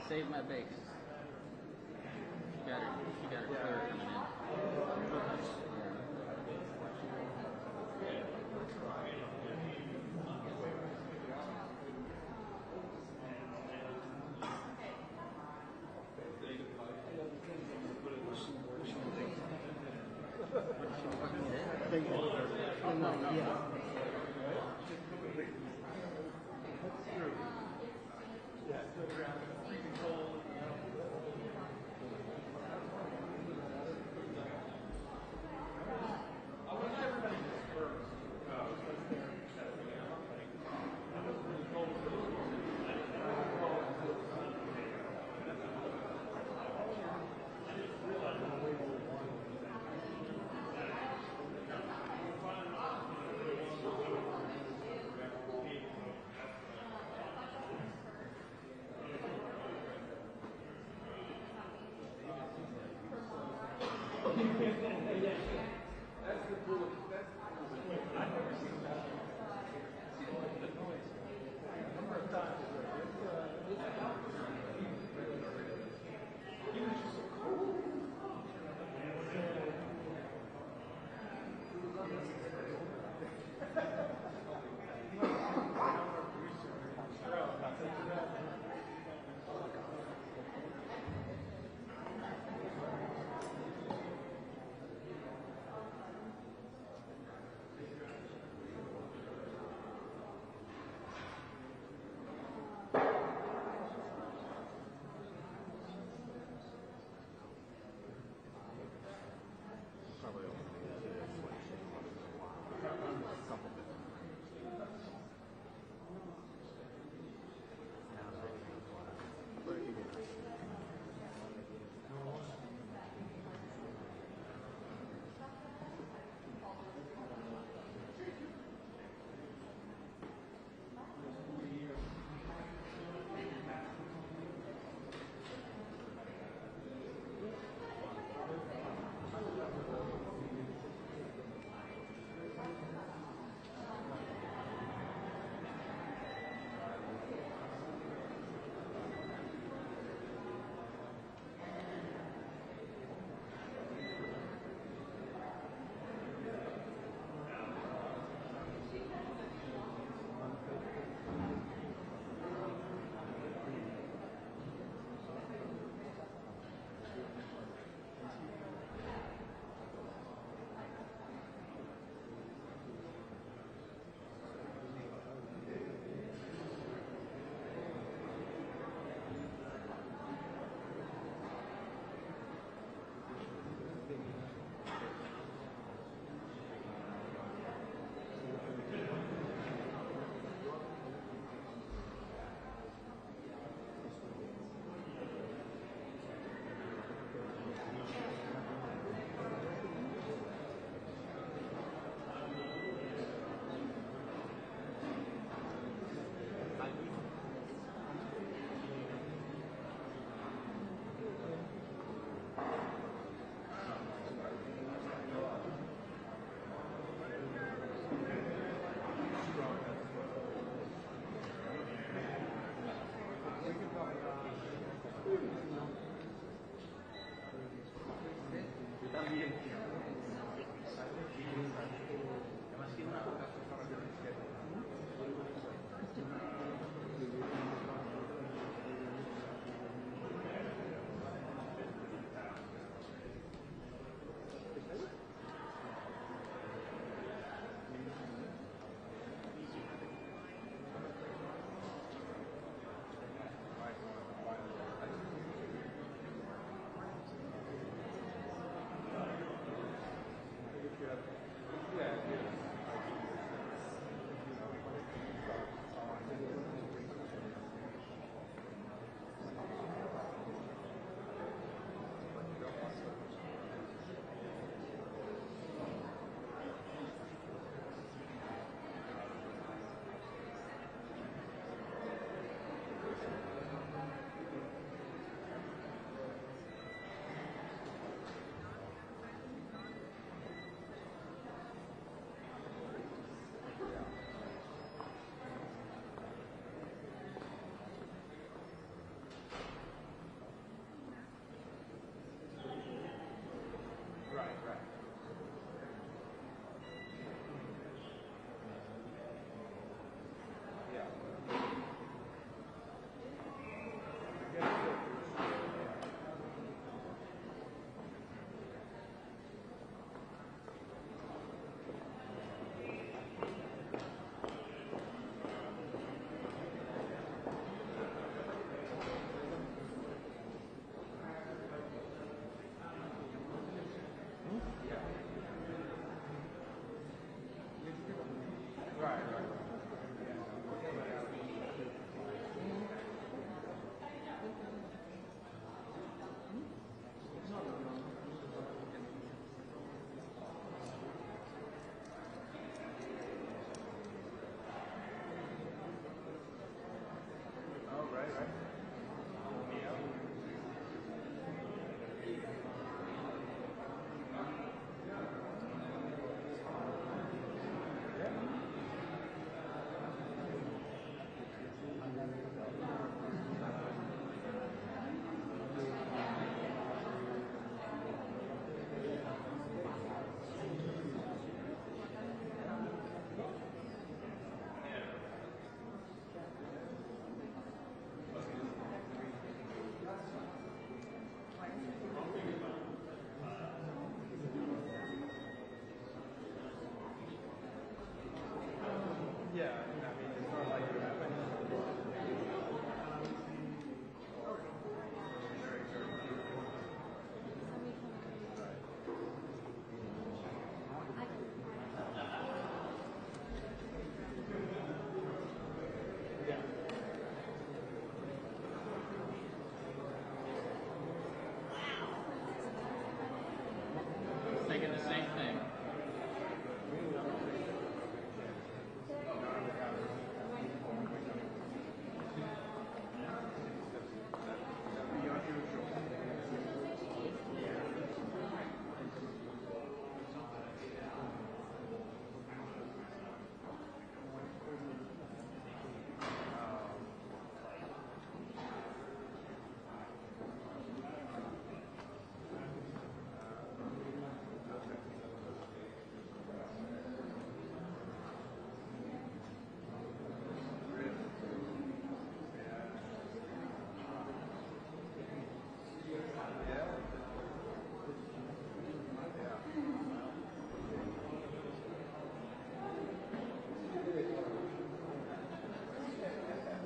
Save my base. She got her clear coming in.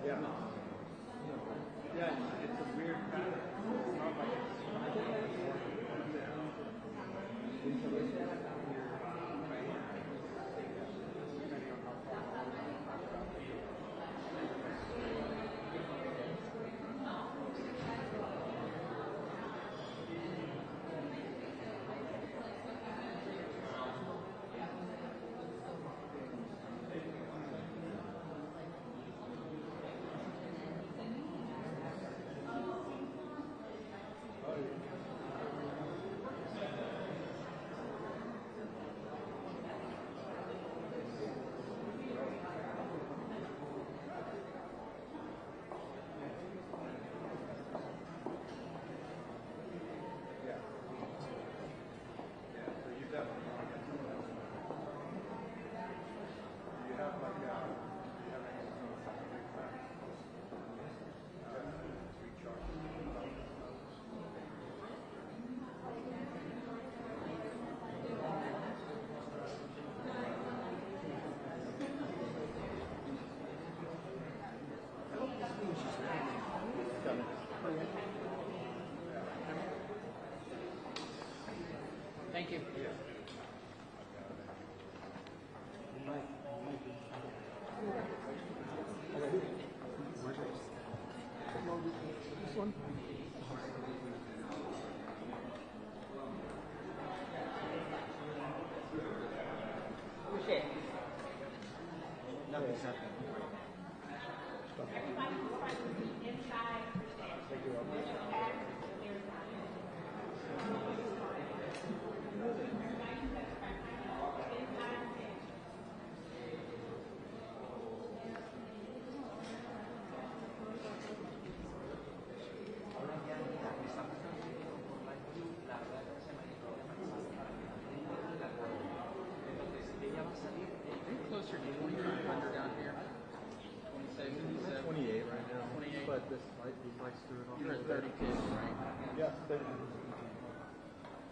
Thank you. Nothing's happening. Closer to 2,500 down here. 26, 27. 28 right now. 28. But this lights through it all. You're at 32, right? Yeah, 30.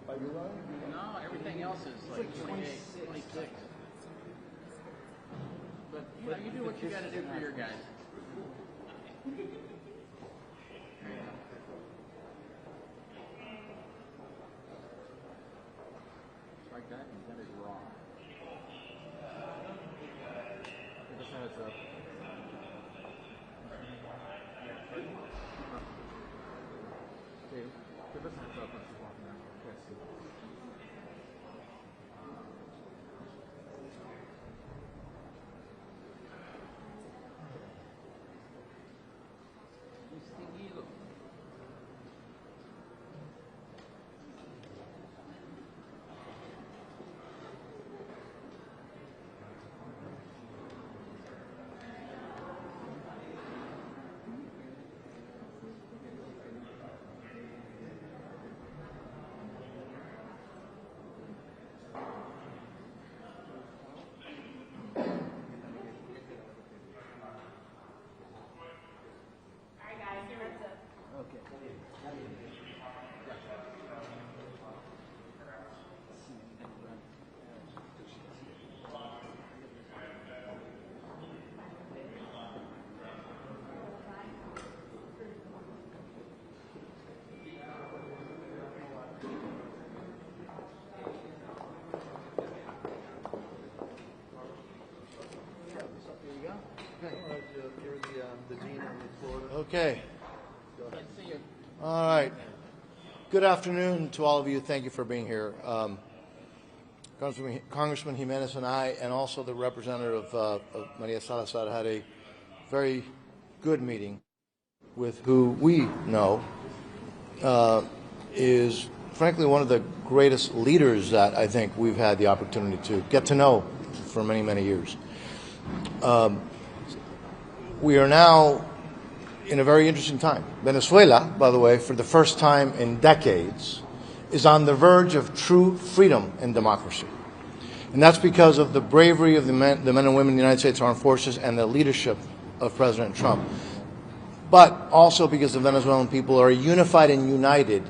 Are you right? No, everything else is like 28, 26. But you know, you do what you got to do for your guys. Like that is wrong. Give us a heads up. Dave, give us a heads up when she's walking out. Can't see. Distinguido. Okay. Good to see you. All right. Good afternoon to all of you. Thank you for being here. Congressman Jimenez and I, and also the representative of Maria Salazar, had a very good meeting with who we know is, frankly, one of the greatest leaders that I think we've had the opportunity to get to know for many, many years. We are now in a very interesting time. Venezuela, by the way, for the first time in decades, is on the verge of true freedom and democracy. And that's because of the bravery of the men and women in the United States Armed Forces and the leadership of President Trump. But also because the Venezuelan people are unified and united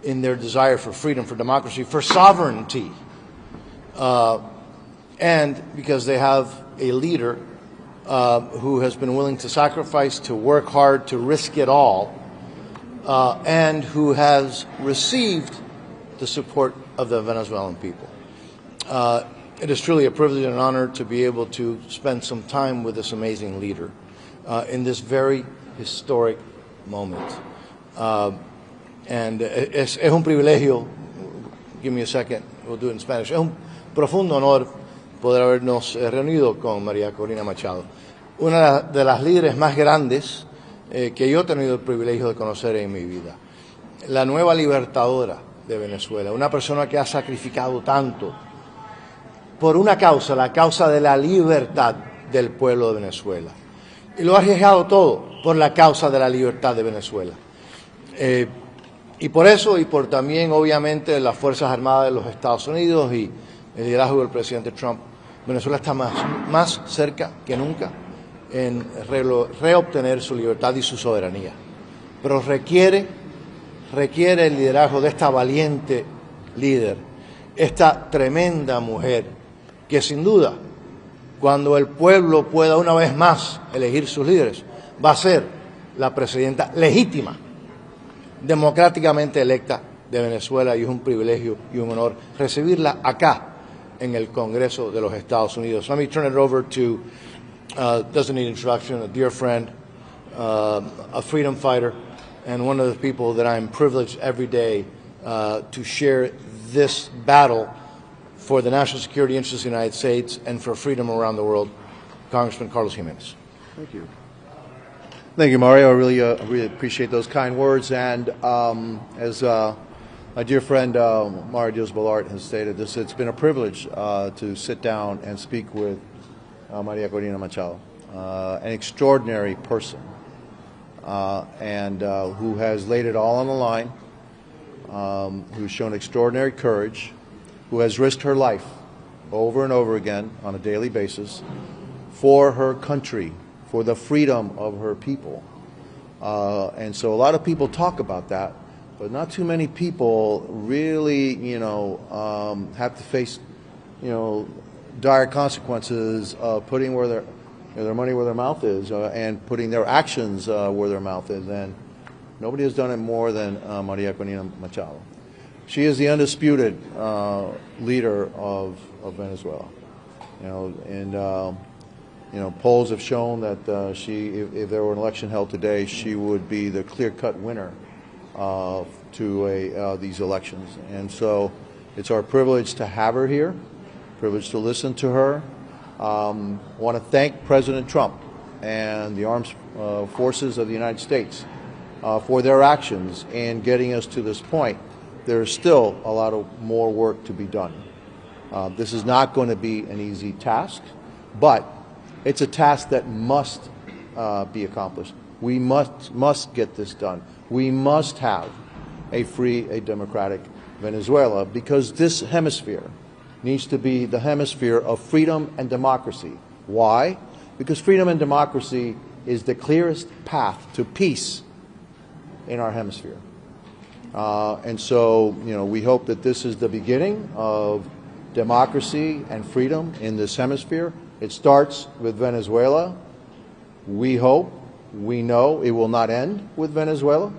in their desire for freedom, for democracy, for sovereignty. And because they have a leader who has been willing to sacrifice, to work hard, to risk it all, and who has received the support of the Venezuelan people. It is truly a privilege and an honor to be able to spend some time with this amazing leader in this very historic moment. And es un privilegio, give me a second, we'll do it in Spanish, es un profundo honor poder habernos reunido con María Corina Machado, una de las líderes más grandes que yo he tenido el privilegio de conocer en mi vida, la nueva libertadora de Venezuela, una persona que ha sacrificado tanto por una causa, la causa de la libertad del pueblo de Venezuela, y lo ha arriesgado todo por la causa de la libertad de Venezuela. Y por eso, y por también obviamente las Fuerzas Armadas de los Estados Unidos y el liderazgo del presidente Trump, Venezuela está más cerca que nunca en reobtener su libertad y su soberanía. Pero requiere el liderazgo de esta valiente líder, esta tremenda mujer, que sin duda, cuando el pueblo pueda una vez más elegir sus líderes, va a ser la presidenta legítima, democráticamente electa de Venezuela, y es un privilegio y un honor recibirla acá en el Congreso de los Estados Unidos. Let me turn it over to, doesn't need introduction, a dear friend, a freedom fighter, and one of the people that I'm privileged every day to share this battle for the national security interests of the United States and for freedom around the world, Congressman Carlos Jimenez. Thank you. Thank you, Mario. I really appreciate those kind words. And as my dear friend Mario Diaz-Balart has stated, it's been a privilege to sit down and speak with María Corina Machado, an extraordinary person, and who has laid it all on the line, who's shown extraordinary courage, who has risked her life over and over again on a daily basis for her country, for the freedom of her people. And so a lot of people talk about that, but not too many people really, have to face, dire consequences of putting where their money where their mouth is, and putting their actions where their mouth is. And nobody has done it more than María Corina Machado. She is the undisputed leader of Venezuela. Polls have shown that if there were an election held today, she would be the clear-cut winner to these elections. And so it's our privilege to have her here, privilege to listen to her. I want to thank President Trump and the armed forces of the United States for their actions in getting us to this point. There is still a lot of more work to be done. This is not going to be an easy task, but it's a task that must be accomplished. We must get this done. We must have a free, a democratic Venezuela, because this hemisphere needs to be the hemisphere of freedom and democracy. Why? Because freedom and democracy is the clearest path to peace in our hemisphere. And so, we hope that this is the beginning of democracy and freedom in this hemisphere. It starts with Venezuela. We hope, we know it will not end with Venezuela,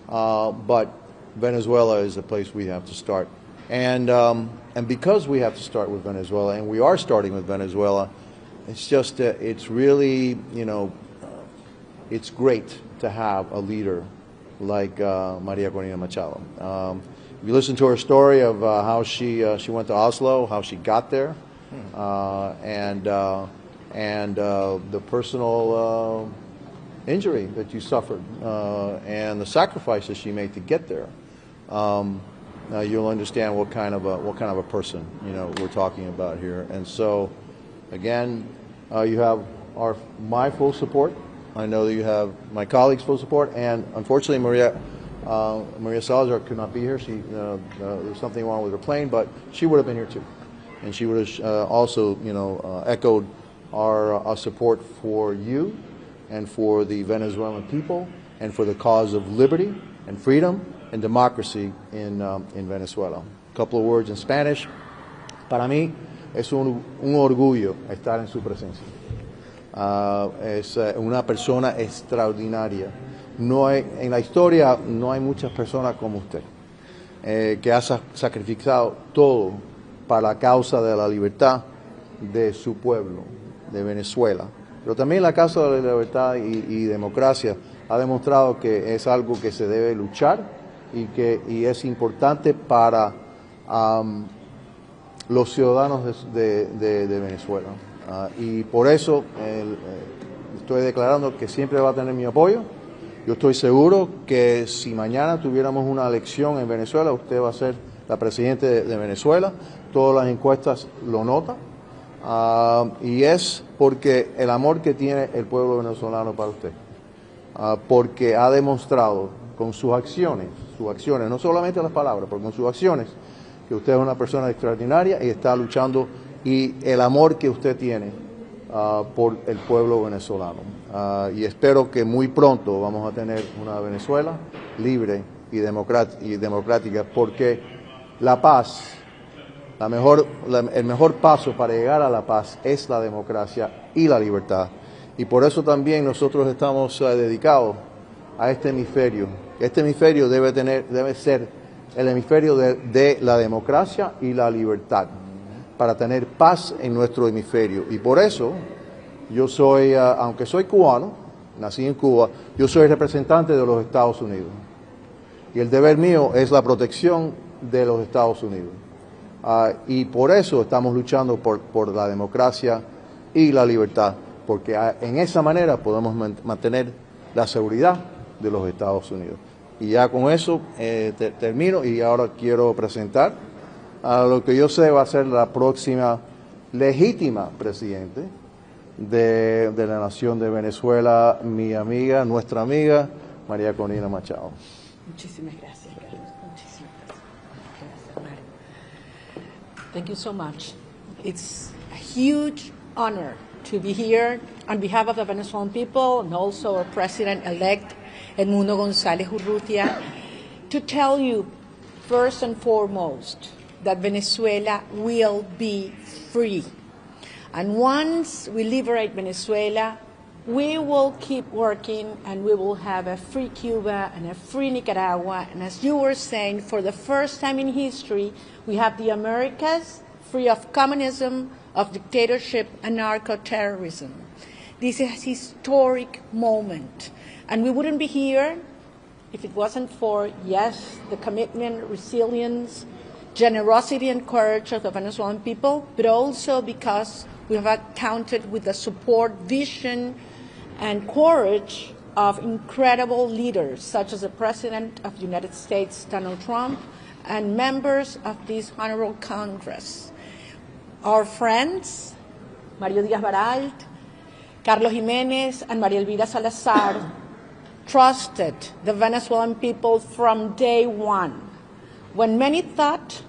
but Venezuela is the place we have to start. And because we have to start with Venezuela, and we are starting with Venezuela, it's just, it's really, it's great to have a leader like María Corina Machado. If you listen to her story of how she went to Oslo, how she got there, and the personal injury that you suffered, and the sacrifices she made to get there, you'll understand what kind of a person we're talking about here. And so, again, you have my full support. I know that you have my colleagues' full support, and unfortunately, Maria Salazar could not be here. There's something wrong with her plane, but she would have been here too, and she would have also, echoed our support for you, and for the Venezuelan people, and for the cause of liberty and freedom and democracy in Venezuela. A couple of words in Spanish. Para mí es un orgullo estar en su presencia. Es una persona extraordinaria. En la historia no hay muchas personas como usted, que ha sacrificado todo para la causa de la libertad de su pueblo, de Venezuela. Pero también la causa de la libertad y democracia ha demostrado que es algo que se debe luchar y es importante para los ciudadanos de Venezuela. Y por eso estoy declarando que siempre va a tener mi apoyo. Yo estoy seguro que si mañana tuviéramos una elección en Venezuela, usted va a ser la presidenta de Venezuela. Todas las encuestas lo notan. Y es porque el amor que tiene el pueblo venezolano para usted. Porque ha demostrado con sus acciones, no solamente las palabras, pero con sus acciones, que usted es una persona extraordinaria y está luchando, y el amor que usted tiene por el pueblo venezolano. Y espero que muy pronto vamos a tener una Venezuela libre y democrática, porque la paz, el mejor paso para llegar a la paz es la democracia y la libertad. Y por eso también nosotros estamos dedicados a este hemisferio. Este hemisferio debe ser el hemisferio de la democracia y la libertad, para tener paz en nuestro hemisferio. Y por eso yo soy, aunque soy cubano, nací en Cuba, yo soy representante de los Estados Unidos. Y el deber mío es la protección de los Estados Unidos. Y por eso estamos luchando por la democracia y la libertad, porque en esa manera podemos mantener la seguridad de los Estados Unidos. Y ya con eso termino, y ahora quiero presentar a lo que yo sé va a ser la próxima legítima presidente de la nación de Venezuela, mi amiga, nuestra amiga, María Corina Machado. Muchísimas gracias, Carlos. Muchísimas gracias. Gracias, Mario. Thank you so much. It's a huge honor to be here on behalf of the Venezuelan people and also our president-elect, Edmundo González Urrutia, to tell you first and foremost that Venezuela will be free. And once we liberate Venezuela, we will keep working and we will have a free Cuba and a free Nicaragua. And as you were saying, for the first time in history, we have the Americas free of communism, of dictatorship, and narco-terrorism. This is a historic moment. And we wouldn't be here if it wasn't for, yes, the commitment, resilience, generosity and courage of the Venezuelan people, but also because we have counted with the support, vision, and courage of incredible leaders, such as the President of the United States, Donald Trump, and members of this honorable Congress. Our friends, Mario Díaz-Baralt, Carlos Jiménez, and María Elvira Salazar, trusted the Venezuelan people from day one. When many thought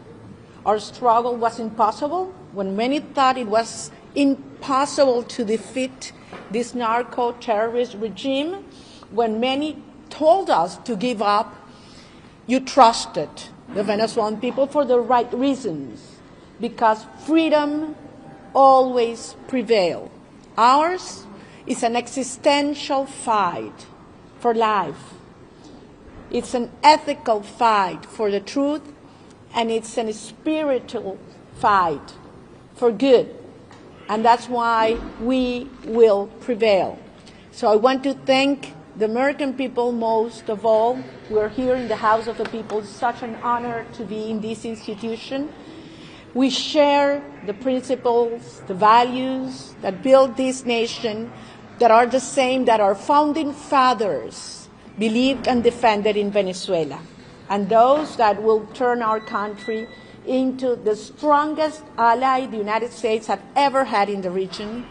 our struggle was impossible, when many thought it was impossible to defeat this narco-terrorist regime, when many told us to give up, you trusted the Venezuelan people for the right reasons, because freedom always prevails. Ours is an existential fight for life. It's an ethical fight for the truth, and it's a spiritual fight for good. And that's why we will prevail. So I want to thank the American people most of all. We're here in the House of the People. It's such an honor to be in this institution. We share the principles, the values that build this nation, that are the same that our founding fathers believed and defended in Venezuela, and those that will turn our country into the strongest ally the United States have ever had in the region.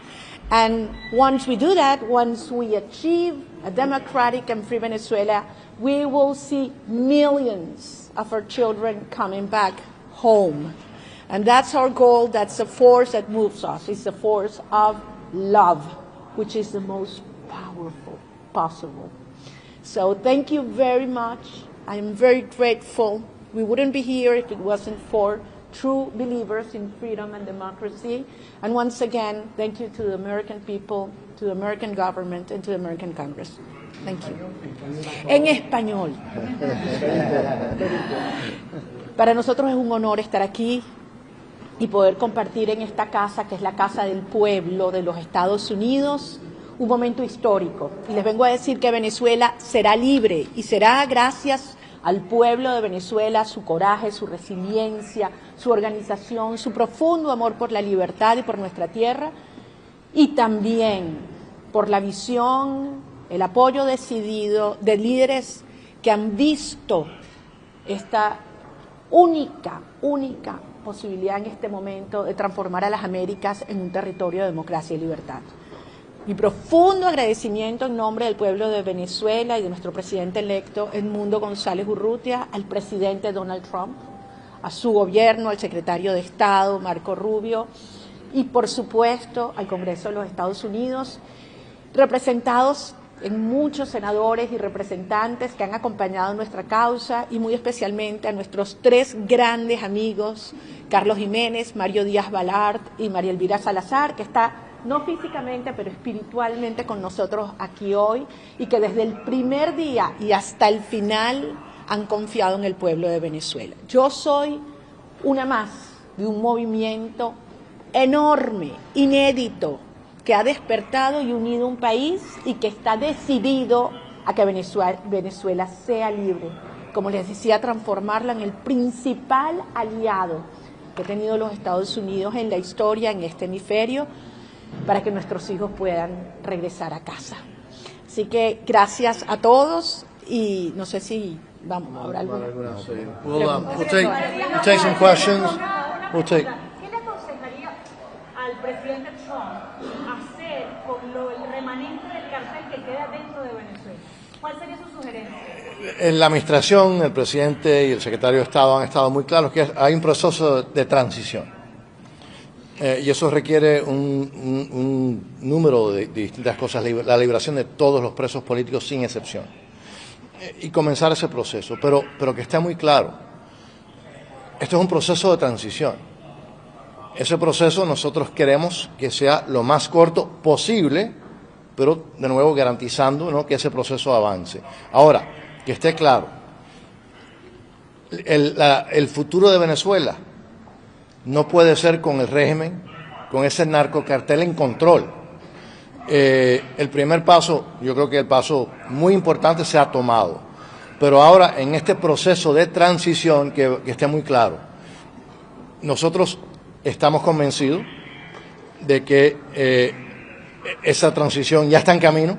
And once we do that, once we achieve a democratic and free Venezuela, we will see millions of our children coming back home. And that's our goal. That's the force that moves us. It's the force of love, which is the most powerful possible. So thank you very much. I am very grateful. We wouldn't be here if it wasn't for true believers in freedom and democracy. And once again, thank you to the American people, to the American government, and to the American Congress. Thank you. En español. Para nosotros es un honor estar aquí y poder compartir en esta casa, que es la casa del pueblo de los Estados Unidos, un momento histórico. Y les vengo a decir que Venezuela será libre y será gracias al pueblo de Venezuela, su coraje, su resiliencia, su organización, su profundo amor por la libertad y por nuestra tierra, y también por la visión, el apoyo decidido de líderes que han visto esta única posibilidad en este momento de transformar a las Américas en un territorio de democracia y libertad. Mi profundo agradecimiento en nombre del pueblo de Venezuela y de nuestro presidente electo, Edmundo González Urrutia, al presidente Donald Trump, a su gobierno, al secretario de Estado, Marco Rubio, y por supuesto al Congreso de los Estados Unidos, representados en muchos senadores y representantes que han acompañado nuestra causa, y muy especialmente a nuestros tres grandes amigos, Carlos Jiménez, Mario Díaz Balart y María Elvira Salazar, que está no físicamente, pero espiritualmente con nosotros aquí hoy, y que desde el primer día y hasta el final han confiado en el pueblo de Venezuela. Yo soy una más de un movimiento enorme, inédito, que ha despertado y unido un país y que está decidido a que Venezuela sea libre. Como les decía, transformarla en el principal aliado que ha tenido los Estados Unidos en la historia, en este hemisferio, para que nuestros hijos puedan regresar a casa. Así que gracias a todos, y no sé si vamos a hablar alguna. We'll take some questions. We'll take. ¿Qué le aconsejaría al presidente Trump hacer con el remanente del cartel que queda dentro de Venezuela? ¿Cuál sería su sugerencia? En la administración, el presidente y el secretario de Estado han estado muy claros que hay un proceso de transición. Y eso requiere un número de distintas cosas, la liberación de todos los presos políticos sin excepción, y comenzar ese proceso, pero que esté muy claro, esto es un proceso de transición. Ese proceso nosotros queremos que sea lo más corto posible, pero de nuevo garantizando, ¿no?, que ese proceso avance. Ahora, que esté claro, el futuro de Venezuela no puede ser con el régimen, con ese narcocartel en control. El primer paso, yo creo que el paso muy importante se ha tomado, pero ahora en este proceso de transición, que esté muy claro, nosotros estamos convencidos de que esa transición ya está en camino,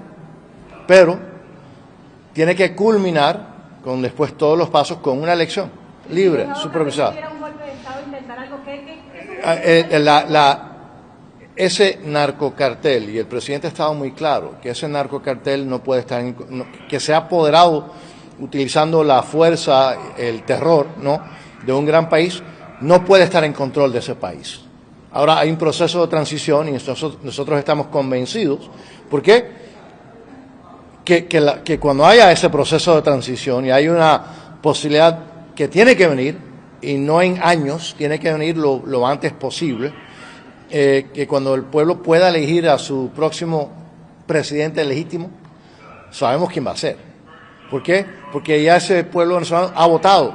pero tiene que culminar con después todos los pasos con una elección libre, supervisada. Ese narcocartel, y el presidente ha estado muy claro que ese narcocartel no puede estar que se ha apoderado utilizando la fuerza, el terror, ¿no?, de un gran país, no puede estar en control de ese país. Ahora hay un proceso de transición y nosotros estamos convencidos, porque que cuando haya ese proceso de transición y hay una posibilidad que tiene que venir, y no en años, tiene que venir lo antes posible, que cuando el pueblo pueda elegir a su próximo presidente legítimo, sabemos quién va a ser. ¿Por qué? Porque ya ese pueblo venezolano ha votado,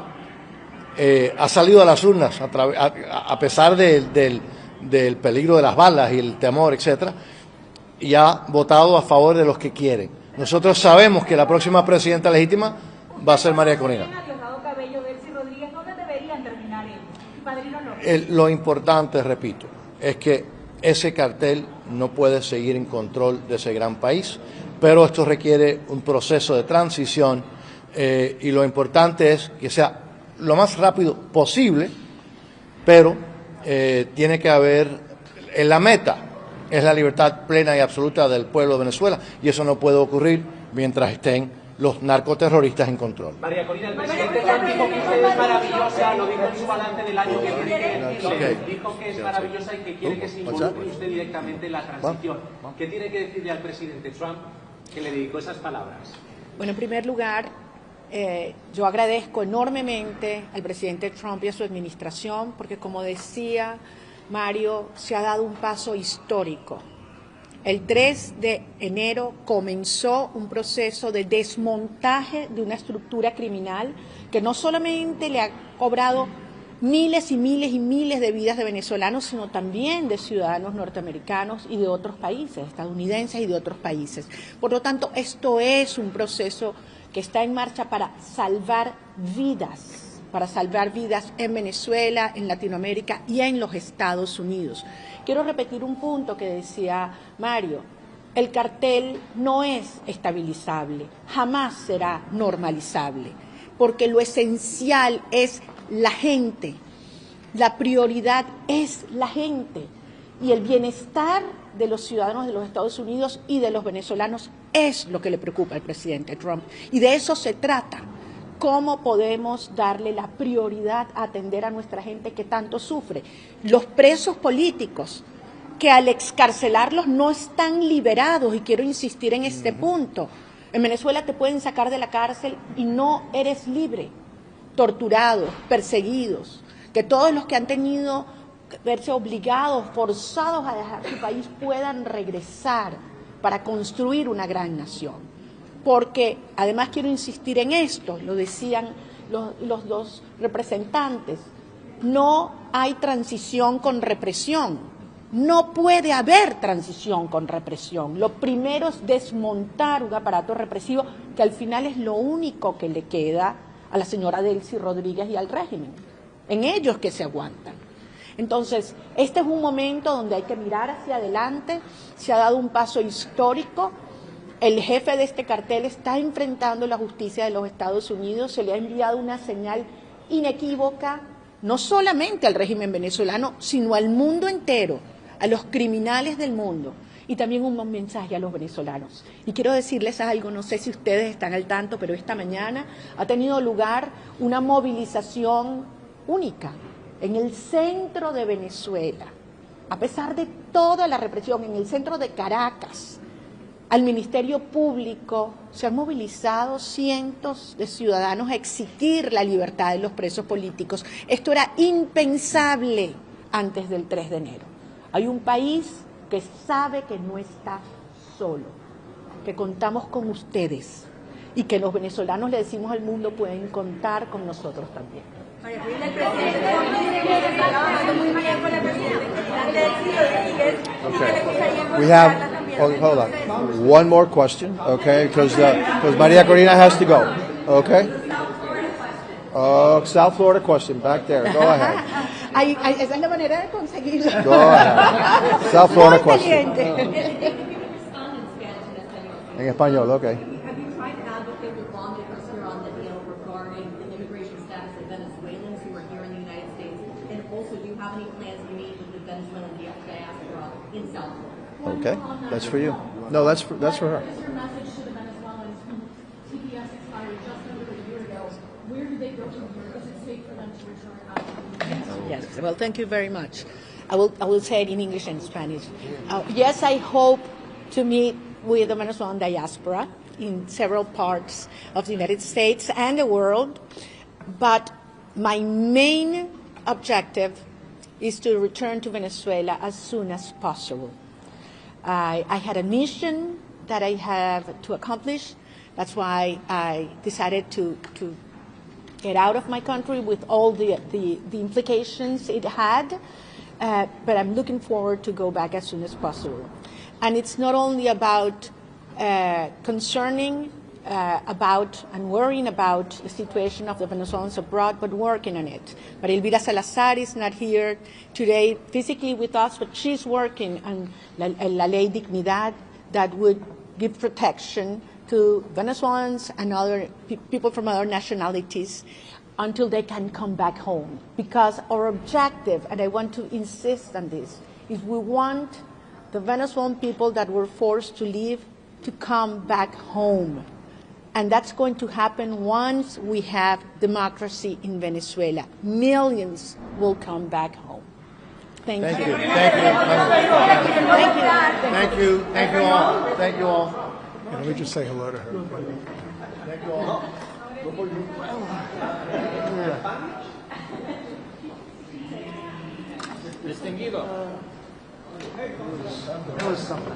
ha salido a las urnas a pesar del peligro de las balas y el temor, etcétera, y ha votado a favor de los que quieren. Nosotros sabemos que la próxima presidenta legítima va a ser María Corina. Lo importante, repito, es que ese cartel no puede seguir en control de ese gran país, pero esto requiere un proceso de transición, y lo importante es que sea lo más rápido posible, pero tiene que haber, en la meta es la libertad plena y absoluta del pueblo de Venezuela, y eso no puede ocurrir mientras estén los narcoterroristas en control. María Corina, el presidente Trump dijo que usted es maravillosa, lo dijo en su balance del año que viene, dijo que es maravillosa y que quiere que se involucre usted directamente en la transición. ¿Qué tiene que decirle al presidente Trump que le dedicó esas palabras? Bueno, en primer lugar, yo agradezco enormemente al presidente Trump y a su administración, porque como decía Mario, se ha dado un paso histórico. El 3 de enero comenzó un proceso de desmontaje de una estructura criminal que no solamente le ha cobrado miles y miles y miles de vidas de venezolanos, sino también de ciudadanos norteamericanos y de otros países, estadounidenses y de otros países. Por lo tanto, esto es un proceso que está en marcha para salvar vidas en Venezuela, en Latinoamérica y en los Estados Unidos. Quiero repetir un punto que decía Mario. El cartel no es estabilizable, jamás será normalizable, porque lo esencial es la gente, la prioridad es la gente y el bienestar de los ciudadanos de los Estados Unidos y de los venezolanos es lo que le preocupa al presidente Trump y de eso se trata. ¿Cómo podemos darle la prioridad a atender a nuestra gente que tanto sufre? Los presos políticos que al excarcelarlos no están liberados, y quiero insistir en este punto. En Venezuela te pueden sacar de la cárcel y no eres libre, torturados, perseguidos, que todos los que han tenido que verse obligados, forzados a dejar su país puedan regresar para construir una gran nación. Porque, además quiero insistir en esto, lo decían los dos representantes, no hay transición con represión, no puede haber transición con represión. Lo primero es desmontar un aparato represivo que al final es lo único que le queda a la señora Delcy Rodríguez y al régimen, en ellos que se aguantan. Entonces, este es un momento donde hay que mirar hacia adelante, se ha dado un paso histórico. El jefe de este cartel está enfrentando la justicia de los Estados Unidos, se le ha enviado una señal inequívoca, no solamente al régimen venezolano, sino al mundo entero, a los criminales del mundo, y también un mensaje a los venezolanos. Y quiero decirles algo, no sé si ustedes están al tanto, pero esta mañana ha tenido lugar una movilización única en el centro de Venezuela, a pesar de toda la represión, en el centro de Caracas. Al Ministerio Público se han movilizado cientos de ciudadanos a exigir la libertad de los presos políticos. Esto era impensable antes del 3 de enero. Hay un país que sabe que no está solo, que contamos con ustedes y que los venezolanos le decimos al mundo pueden contar con nosotros también. María Corina, el presidente está trabajando muy bien con el presidente Rodríguez. Okay. We have, hold on, one more question, okay, because María Corina has to go, okay? South Florida question, back there, go ahead. Esa es la manera de conseguirlo. Go ahead. South Florida question. En español, okay. Have you tried to advocate with lawmakers here on the Hill regarding the immigration status of Venezuelans who are here in the United States? And also, do you have any plans to meet with the Venezuelan diaspora in South Florida? Okay, that's for you. No, that's for her. What is your message to the Venezuelans whom TPS expired just over a year ago? Where do they go from here? Is it safe for them to return out to the United States? Yes, well, thank you very much. I will say it in English and Spanish. Yes, I hope to meet with the Venezuelan diaspora in several parts of the United States and the world, but my main objective is to return to Venezuela as soon as possible. I had a mission that I have to accomplish. That's why I decided to get out of my country with all the implications it had, but I'm looking forward to go back as soon as possible. And it's not only about concerning about and worrying about the situation of the Venezuelans abroad, but working on it. María Elvira Salazar is not here today physically with us, but she's working on La Ley Dignidad that would give protection to Venezuelans and other people from other nationalities until they can come back home. Because our objective, and I want to insist on this, is we want the Venezuelan people that were forced to leave to come back home. And that's going to happen once we have democracy in Venezuela. Millions will come back home. Thank you. Thank you. Thank you. Thank you all. Thank you all. Let me just say hello to her. Thank you all. Distinguido. That was something.